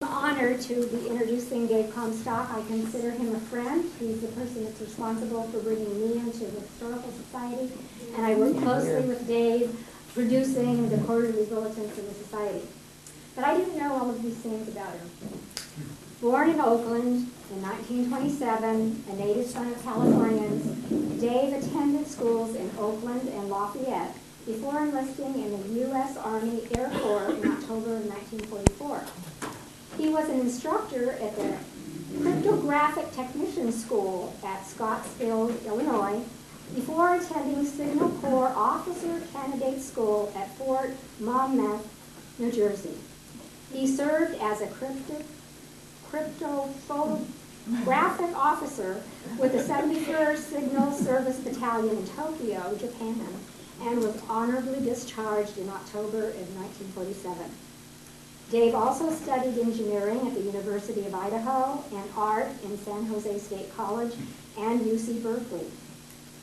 I'm honored to be introducing Dave Comstock. I consider him a friend. He's the person that's responsible for bringing me into the Historical Society, and I work closely with Dave producing the quarterly bulletins of the Society. But I didn't know all of these things about him. Born in Oakland in 1927, a native son of Californians, Dave attended schools in Oakland and Lafayette before enlisting in the U.S. Army Air Corps in October of 1944. He was an instructor at the Cryptographic Technician School at Scottsville, Illinois, before attending Signal Corps Officer Candidate School at Fort Monmouth, New Jersey. He served as a cryptophotographic officer with the 71st Signal Service Battalion in Tokyo, Japan, and was honorably discharged in October of 1947. Dave also studied engineering at the University of Idaho and art in San Jose State College and UC Berkeley.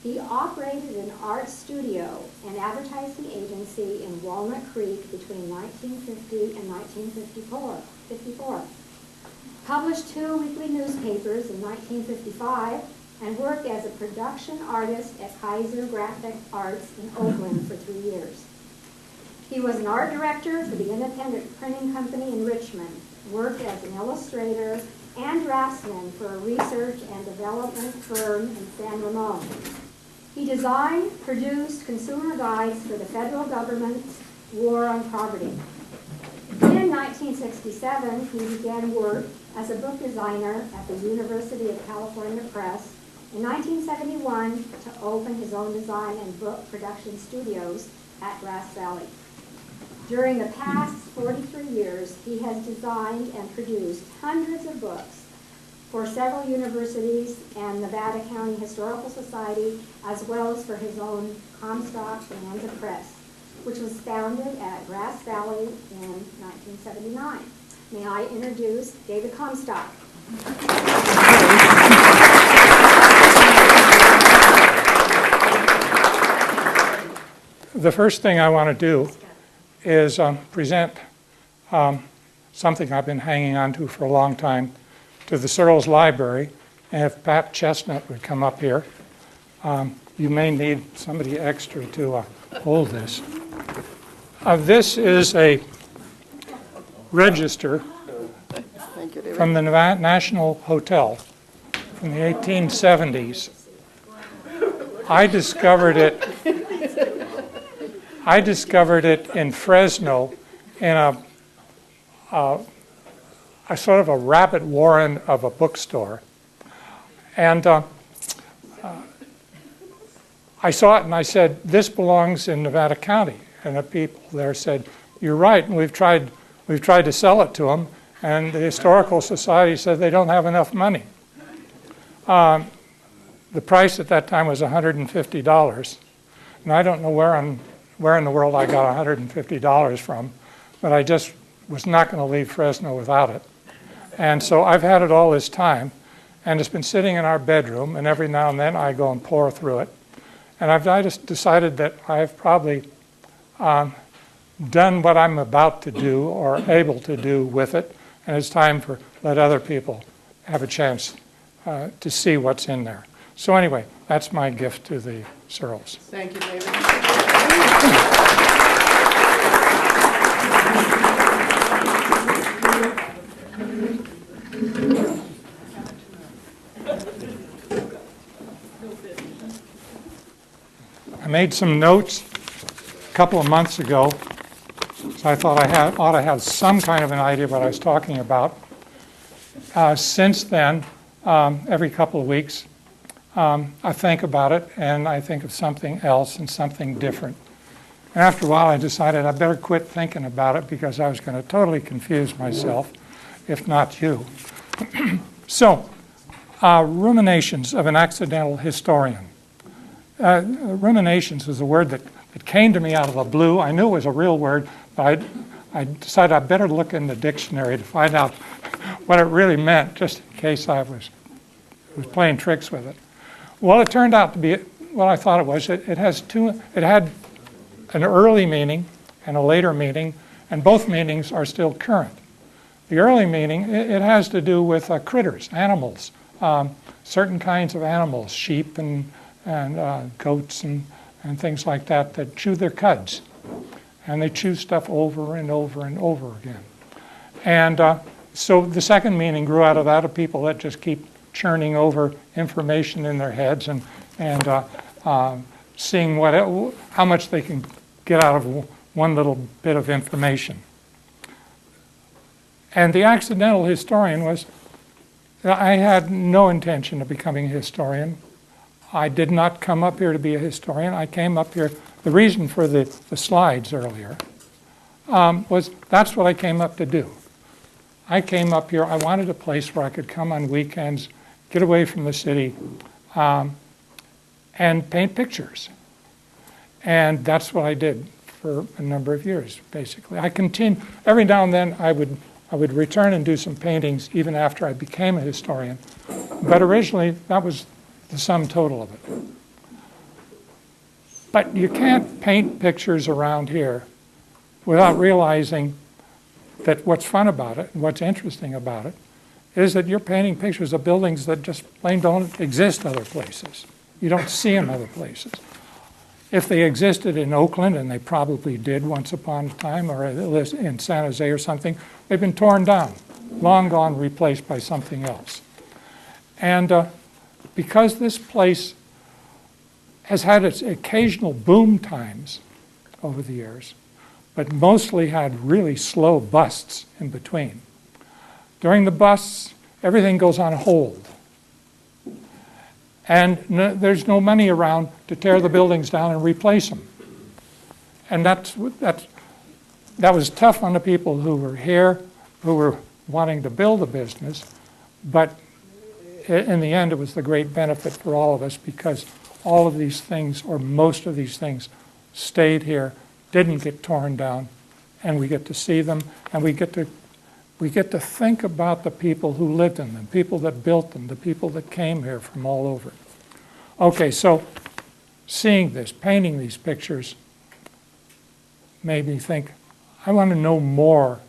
He operated an art studio and advertising agency in Walnut Creek between 1950 and 1954. Published 2 weekly newspapers in 1955 and worked as a production artist at Kaiser Graphic Arts in Oakland for 3 years. He was an art director for the independent printing company in Richmond, worked as an illustrator and draftsman for a research and development firm in San Ramon. He designed, produced consumer guides for the federal government's war on poverty. In 1967, he began work as a book designer at the University of California Press. In 1971, to open his own design and book production studios at Grass Valley. During the past 43 years, he has designed and produced hundreds of books for several universities and Nevada County Historical Society, as well as for his own Comstock Bonanza Press, which was founded at Grass Valley in 1979. May I introduce David Comstock. The first thing I want to do is present something I've been hanging on to for a long time to the Searles Library. And if Pat Chestnut would come up here, you may need somebody extra to hold this. This is a register from the National Hotel from the 1870s. I discovered it in Fresno in a sort of a rabbit warren of a bookstore. And I saw it and I said, this belongs in Nevada County. And the people there said, you're right, and we've tried to sell it to them, and the Historical Society said they don't have enough money. The price at that time was $150, and I don't know where in the world I got $150 from, but I just was not going to leave Fresno without it. And so I've had it all this time, and it's been sitting in our bedroom, and every now and then I go and pore through it. And I just decided that I've probably done what I'm about to do or able to do with it, and it's time for let other people have a chance to see what's in there. So anyway, that's my gift to the Searles. Thank you, David. I made some notes a couple of months ago, so I thought I ought to have some kind of an idea of what I was talking about. Since then, every couple of weeks, I think about it, and I think of something else and something different. And after a while, I decided I better quit thinking about it because I was going to totally confuse myself, if not you. So, ruminations of an accidental historian. Ruminations is a word that came to me out of the blue. I knew it was a real word, but I decided I better look in the dictionary to find out what it really meant, just in case I was playing tricks with it. Well, it turned out to be what I thought it was. It had an early meaning and a later meaning, and both meanings are still current. The early meaning, it has to do with critters, animals, certain kinds of animals, sheep and goats and things like that that chew their cuds. And they chew stuff over and over and over again. And so the second meaning grew out of that, of people that just keep churning over information in their heads and seeing how much they can get out of one little bit of information. And the accidental historian was, I had no intention of becoming a historian. I did not come up here to be a historian. I came up here, the reason for the slides earlier was that's what I came up to do. I came up here, I wanted a place where I could come on weekends, get away from the city, and paint pictures. And that's what I did for a number of years, basically. I continued, every now and then I would return and do some paintings even after I became a historian. But originally, that was the sum total of it. But you can't paint pictures around here without realizing that what's fun about it, and what's interesting about it, is that you're painting pictures of buildings that just plain don't exist other places. You don't see them other places. If they existed in Oakland, and they probably did once upon a time, or in San Jose or something, they've been torn down, long gone, replaced by something else. And because this place has had its occasional boom times over the years, but mostly had really slow busts in between. During the busts, everything goes on hold. And there's no money around to tear the buildings down and replace them. And that was tough on the people who were here, who were wanting to build a business, but in the end it was the great benefit for all of us because all of these things, or most of these things, stayed here, didn't get torn down, and we get to see them, and we get to think about the people who lived in them, people that built them, the people that came here from all over. Okay, so seeing this, painting these pictures, made me think, I want to know more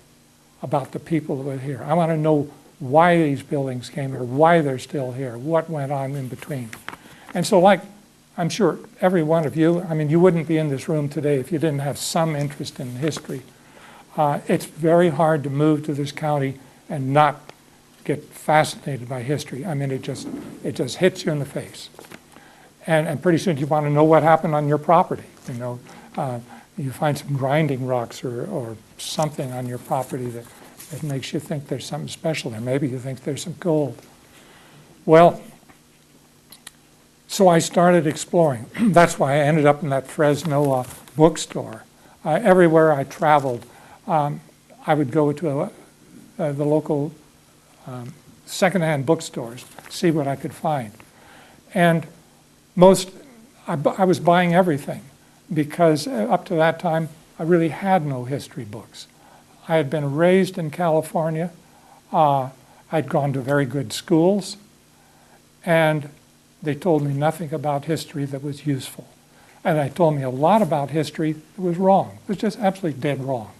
about the people that were here. I want to know why these buildings came here, why they're still here, what went on in between. And so like, I'm sure every one of you, I mean, you wouldn't be in this room today if you didn't have some interest in history. It's very hard to move to this county and not get fascinated by history. I mean, it just hits you in the face. And pretty soon you want to know what happened on your property. You know, you find some grinding rocks or something on your property that makes you think there's something special there. Maybe you think there's some gold. Well, so I started exploring. That's why I ended up in that Fresno bookstore. Everywhere I traveled, I would go to the local secondhand bookstores, see what I could find. And I was buying everything because up to that time, I really had no history books. I had been raised in California. I'd gone to very good schools, and they told me nothing about history that was useful. And they told me a lot about history that was wrong. It was just absolutely dead wrong.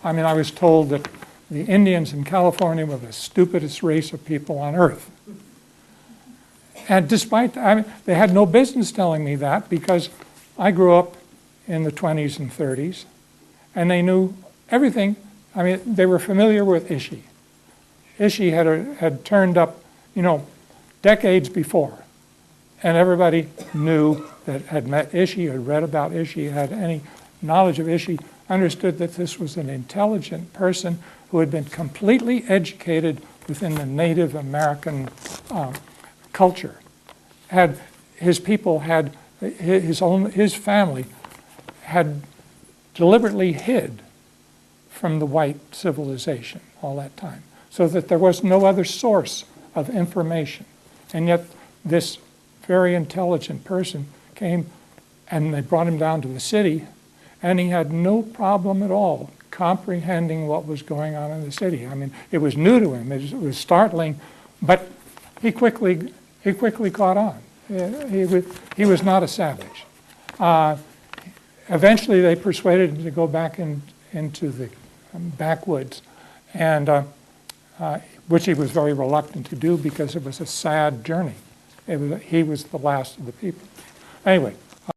I mean, I was told that the Indians in California were the stupidest race of people on earth. And despite, I mean, they had no business telling me that because I grew up in the 20s and 30s, and they knew everything. I mean, they were familiar with Ishii. Ishii had turned up, decades before. And everybody knew that had met Ishii, had read about Ishii, had any knowledge of Ishii, understood that this was an intelligent person who had been completely educated within the Native American culture. His family had deliberately hid from the white civilization all that time, so that there was no other source of information. And yet this very intelligent person came, and they brought him down to the city, and he had no problem at all comprehending what was going on in the city. I mean, it was new to him, it was startling, but he quickly caught on. He was not a savage. Eventually they persuaded him to go back into the backwoods, and which he was very reluctant to do because it was a sad journey. He was the last of the people. Anyway,